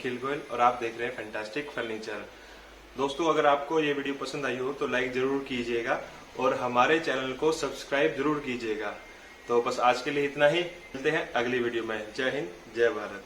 निखिल गोयल और आप देख रहे हैं फैंटास्टिक फर्नीचर। दोस्तों, अगर आपको ये वीडियो पसंद आई हो तो लाइक जरूर कीजिएगा और हमारे चैनल को सब्सक्राइब जरूर कीजिएगा। तो बस आज के लिए इतना ही, मिलते हैं अगली वीडियो में। जय हिंद, जय भारत।